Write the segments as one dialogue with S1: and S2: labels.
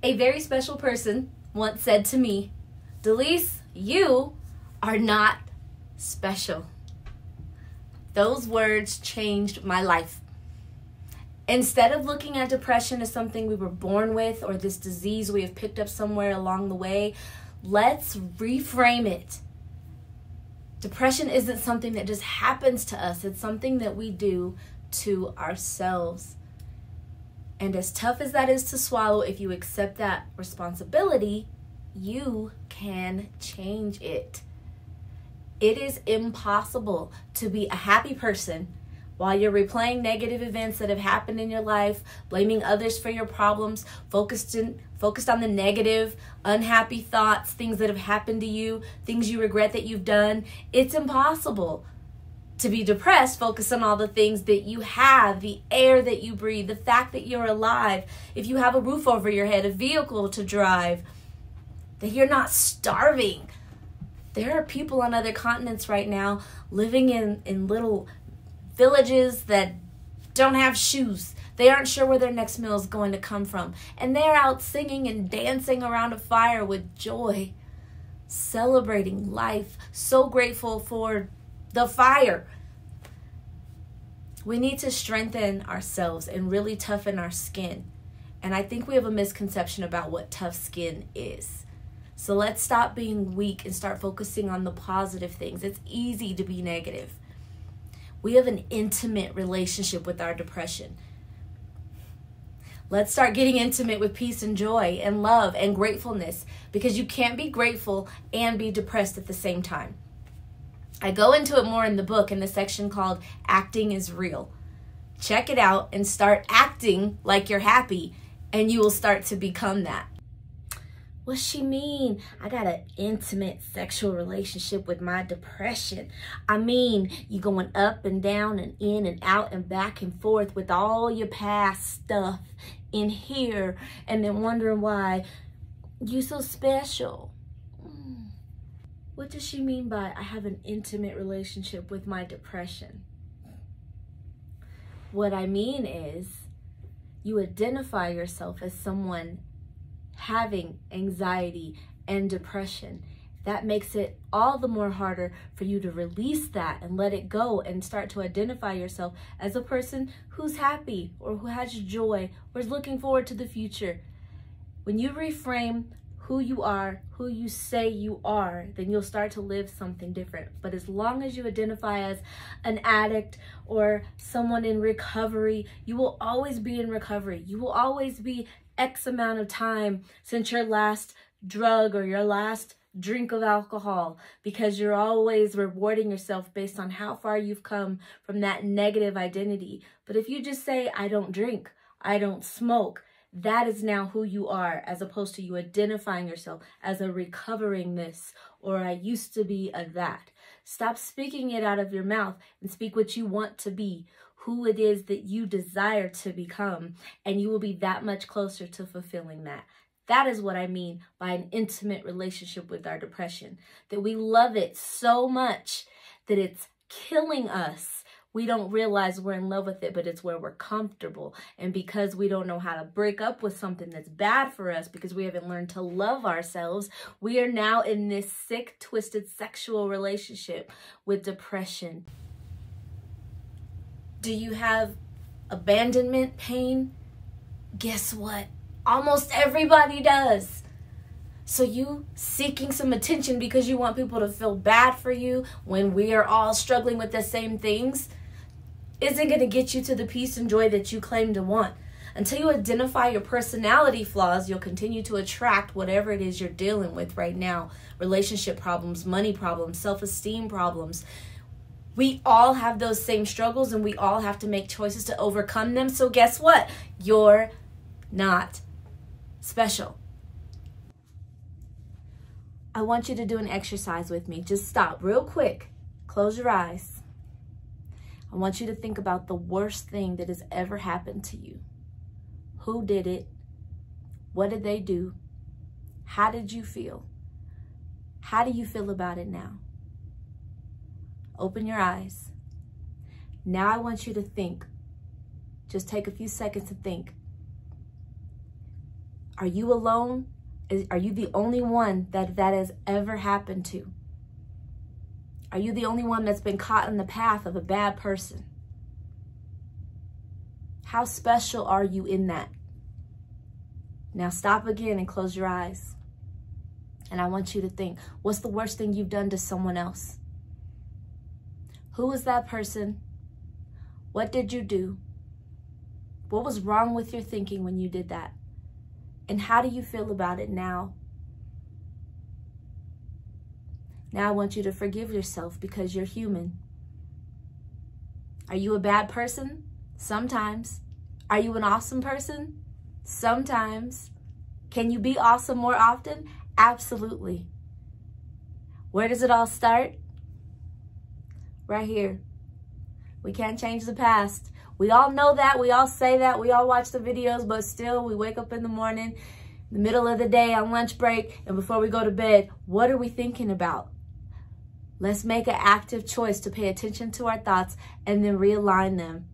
S1: A very special person once said to me, "Delise, you are not special." Those words changed my life. Instead of looking at depression as something we were born with or this disease we have picked up somewhere along the way, let's reframe it. Depression isn't something that just happens to us. It's something that we do to ourselves. And as tough as that is to swallow, if you accept that responsibility, you can change it. It is impossible to be a happy person while you're replaying negative events that have happened in your life, blaming others for your problems, focused on the negative, unhappy thoughts, things that have happened to you, things you regret that you've done. It's impossible to be depressed, focus on all the things that you have, the air that you breathe, the fact that you're alive, if you have a roof over your head, a vehicle to drive, that you're not starving. There are people on other continents right now living in little villages that don't have shoes. They aren't sure where their next meal is going to come from. And they're out singing and dancing around a fire with joy, celebrating life, so grateful for the fire. We need to strengthen ourselves and really toughen our skin. And I think we have a misconception about what tough skin is. So let's stop being weak and start focusing on the positive things. It's easy to be negative. We have an intimate relationship with our depression. Let's start getting intimate with peace and joy and love and gratefulness, because you can't be grateful and be depressed at the same time. I go into it more in the book in the section called Acting is Real. Check it out and start acting like you're happy, and you will start to become that. What's she mean? I got an intimate sexual relationship with my depression. I mean, you going up and down and in and out and back and forth with all your past stuff in here, and then wondering why you so special. What does she mean by I have an intimate relationship with my depression? What I mean is you identify yourself as someone having anxiety and depression. That makes it all the more harder for you to release that and let it go and start to identify yourself as a person who's happy or who has joy or is looking forward to the future. When you reframe who you are, who you say you are, then you'll start to live something different. But as long as you identify as an addict or someone in recovery, you will always be in recovery. You will always be X amount of time since your last drug or your last drink of alcohol, because you're always rewarding yourself based on how far you've come from that negative identity. But if you just say, I don't drink, I don't smoke, that is now who you are, as opposed to you identifying yourself as a recovering this, or I used to be a that. Stop speaking it out of your mouth and speak what you want to be, who it is that you desire to become, and you will be that much closer to fulfilling that. That is what I mean by an intimate relationship with our depression, that we love it so much that it's killing us. We don't realize we're in love with it, but it's where we're comfortable. And because we don't know how to break up with something that's bad for us, because we haven't learned to love ourselves, we are now in this sick, twisted sexual relationship with depression. Do you have abandonment pain? Guess what? Almost everybody does. So you seeking some attention because you want people to feel bad for you when we are all struggling with the same things isn't going to get you to the peace and joy that you claim to want. Until you identify your personality flaws, you'll continue to attract whatever it is you're dealing with right now. Relationship problems, money problems, self-esteem problems. We all have those same struggles, and we all have to make choices to overcome them. So guess what? You're not special. I want you to do an exercise with me. Just stop real quick. Close your eyes. I want you to think about the worst thing that has ever happened to you. Who did it? What did they do? How did you feel? How do you feel about it now? Open your eyes. Now I want you to think. Just take a few seconds to think. Are you alone? Are you the only one that has ever happened to? Are you the only one that's been caught in the path of a bad person? How special are you in that? Now stop again and close your eyes. And I want you to think, what's the worst thing you've done to someone else? Who was that person? What did you do? What was wrong with your thinking when you did that? And how do you feel about it now? Now I want you to forgive yourself because you're human. Are you a bad person? Sometimes. Are you an awesome person? Sometimes. Can you be awesome more often? Absolutely. Where does it all start? Right here. We can't change the past. We all know that. We all say that. We all watch the videos, but still we wake up in the morning, the middle of the day on lunch break, and before we go to bed, what are we thinking about? Let's make an active choice to pay attention to our thoughts and then realign them.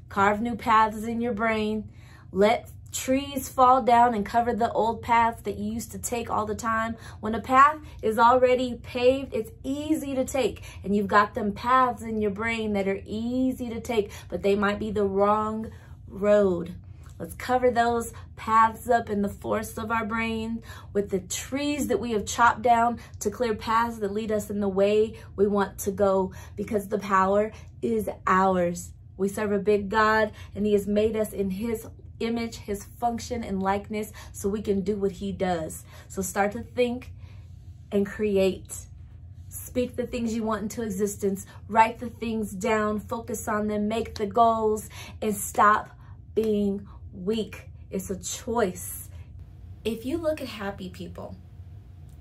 S1: Carve new paths in your brain. Let trees fall down and cover the old paths that you used to take all the time. When a path is already paved, it's easy to take. And you've got them paths in your brain that are easy to take, but they might be the wrong road. Let's cover those paths up in the forests of our brain with the trees that we have chopped down to clear paths that lead us in the way we want to go, because the power is ours. We serve a big God, and he has made us in his image, his function and likeness, so we can do what he does. So start to think and create. Speak the things you want into existence. Write the things down. Focus on them. Make the goals and stop being weak. It's a choice. If you look at happy people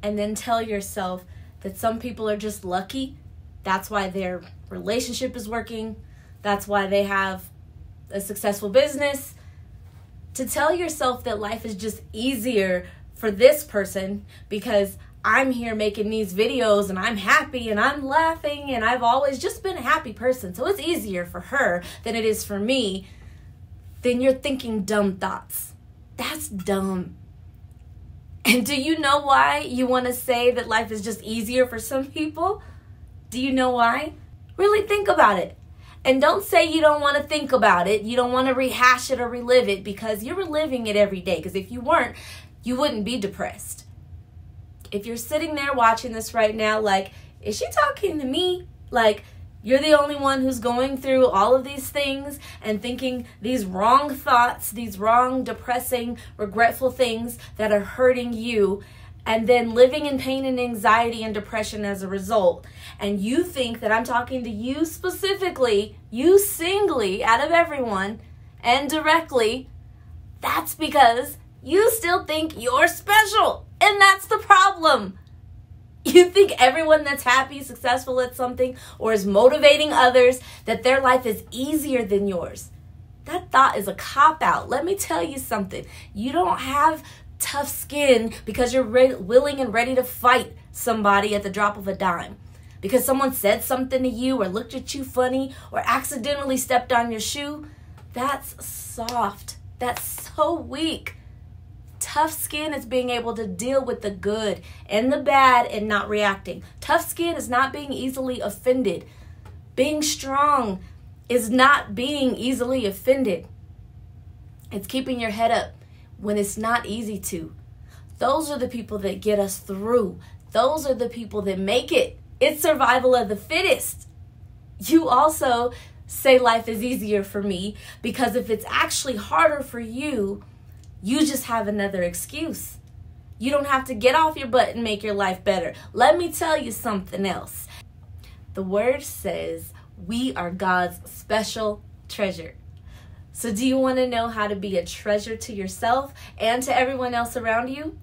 S1: and then tell yourself that some people are just lucky, that's why their relationship is working, that's why they have a successful business, to tell yourself that life is just easier for this person because I'm here making these videos and I'm happy and I'm laughing and I've always just been a happy person, so it's easier for her than it is for me, then you're thinking dumb thoughts. That's dumb. And do you know why you want to say that life is just easier for some people? Do you know why? Really think about it. And don't say you don't want to think about it. You don't want to rehash it or relive it, because you're reliving it every day. Because if you weren't, you wouldn't be depressed. If you're sitting there watching this right now, like, is she talking to me? Like, you're the only one who's going through all of these things and thinking these wrong thoughts, these wrong, depressing, regretful things that are hurting you, and then living in pain and anxiety and depression as a result. And you think that I'm talking to you specifically, you singly out of everyone, and directly. That's because you still think you're special. And that's the problem. You think everyone that's happy, successful at something, or is motivating others, that their life is easier than yours. That thought is a cop-out. Let me tell you something. You don't have tough skin because you're willing and ready to fight somebody at the drop of a dime. Because someone said something to you or looked at you funny or accidentally stepped on your shoe. That's soft. That's so weak. Tough skin is being able to deal with the good and the bad and not reacting. Tough skin is not being easily offended. Being strong is not being easily offended. It's keeping your head up when it's not easy to. Those are the people that get us through. Those are the people that make it. It's survival of the fittest. You also say life is easier for me because if it's actually harder for you, you just have another excuse. You don't have to get off your butt and make your life better. Let me tell you something else. The word says we are God's special treasure. So do you want to know how to be a treasure to yourself and to everyone else around you?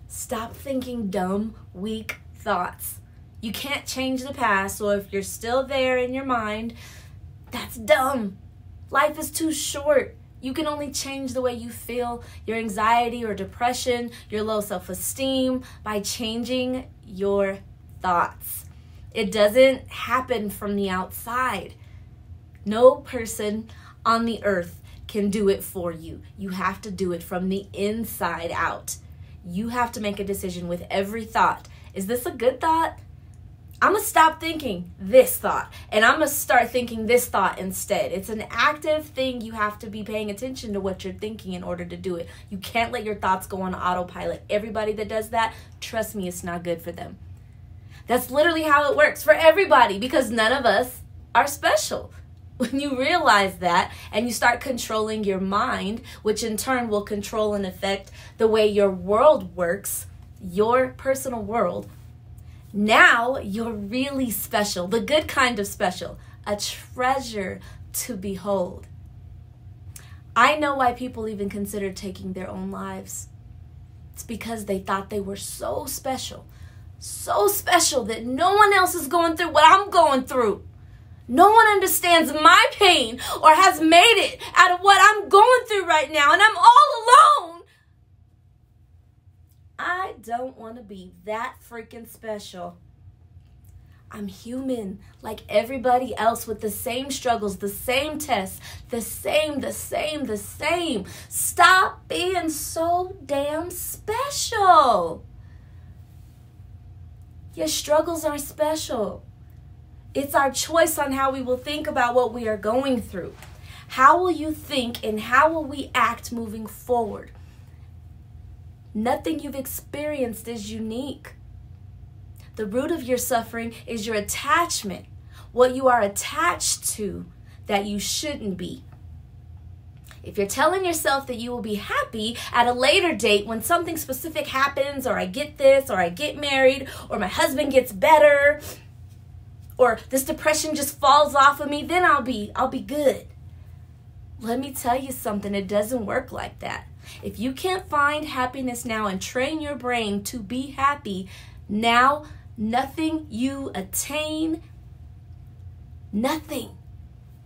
S1: Stop thinking dumb, weak thoughts. You can't change the past, so if you're still there in your mind, that's dumb. Life is too short. You can only change the way you feel, your anxiety or depression, your low self-esteem, by changing your thoughts. It doesn't happen from the outside. No person on the earth can do it for you. You have to do it from the inside out. You have to make a decision with every thought. Is this a good thought? I'm going to stop thinking this thought, and I'm going to start thinking this thought instead. It's an active thing. You have to be paying attention to what you're thinking in order to do it. You can't let your thoughts go on autopilot. Everybody that does that, trust me, it's not good for them. That's literally how it works for everybody, because none of us are special. When you realize that and you start controlling your mind, which in turn will control and affect the way your world works, your personal world, now you're really special, the good kind of special, a treasure to behold. I know why people even consider taking their own lives. It's because they thought they were so special that no one else is going through what I'm going through. No one understands my pain or has made it out of what I'm going through right now, and I'm all alone. I don't want to be that freaking special. I'm human like everybody else with the same struggles, the same tests, the same. Stop being so damn special. Your struggles are special. It's our choice on how we will think about what we are going through. How will you think and how will we act moving forward? Nothing you've experienced is unique. The root of your suffering is your attachment, what you are attached to that you shouldn't be. If you're telling yourself that you will be happy at a later date when something specific happens, or I get this, or I get married, or my husband gets better, or this depression just falls off of me, then I'll be good. Let me tell you something, it doesn't work like that. If you can't find happiness now and train your brain to be happy now, nothing you attain, nothing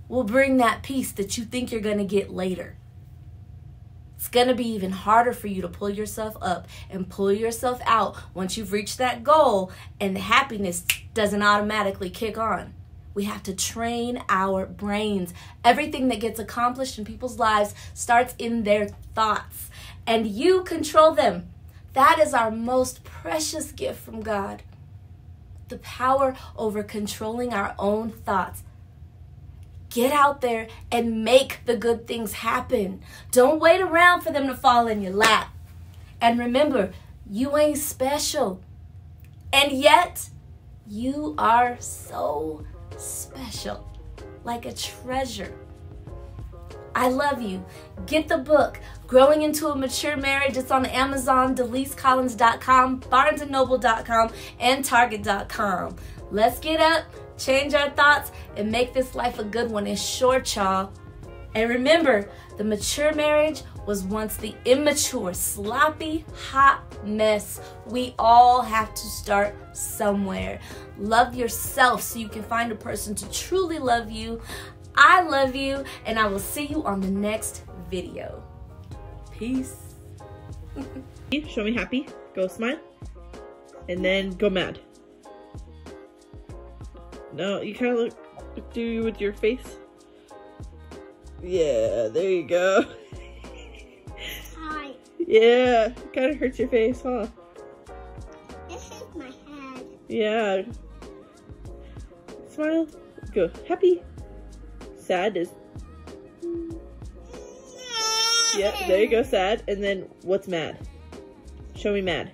S1: will bring that peace that you think you're going to get later. It's going to be even harder for you to pull yourself up and pull yourself out once you've reached that goal and the happiness doesn't automatically kick on. We have to train our brains. Everything that gets accomplished in people's lives starts in their thoughts, and you control them. That is our most precious gift from God. The power over controlling our own thoughts. Get out there and make the good things happen. Don't wait around for them to fall in your lap. And remember, you ain't special. And yet, you are so special, like a treasure. I love you. Get the book, Growing into a Mature Marriage. It's on Amazon, DeliseCollins.com, BarnesandNoble.com, and Target.com. Let's get up, change our thoughts, and make this life a good one. It's short, y'all. And remember, the mature marriage was once the immature, sloppy, hot mess. We all have to start somewhere. Love yourself so you can find a person to truly love you. I love you, and I will see you on the next video. Peace.
S2: Show me happy. Go smile. And then go mad. No, you kind of do you with your face. Yeah, there you go.
S3: Hi.
S2: Yeah, kind of hurts your face, huh?
S3: This is my head.
S2: Yeah. Smile. Go happy. Sad is. Yeah, there you go, sad. And then what's mad? Show me mad.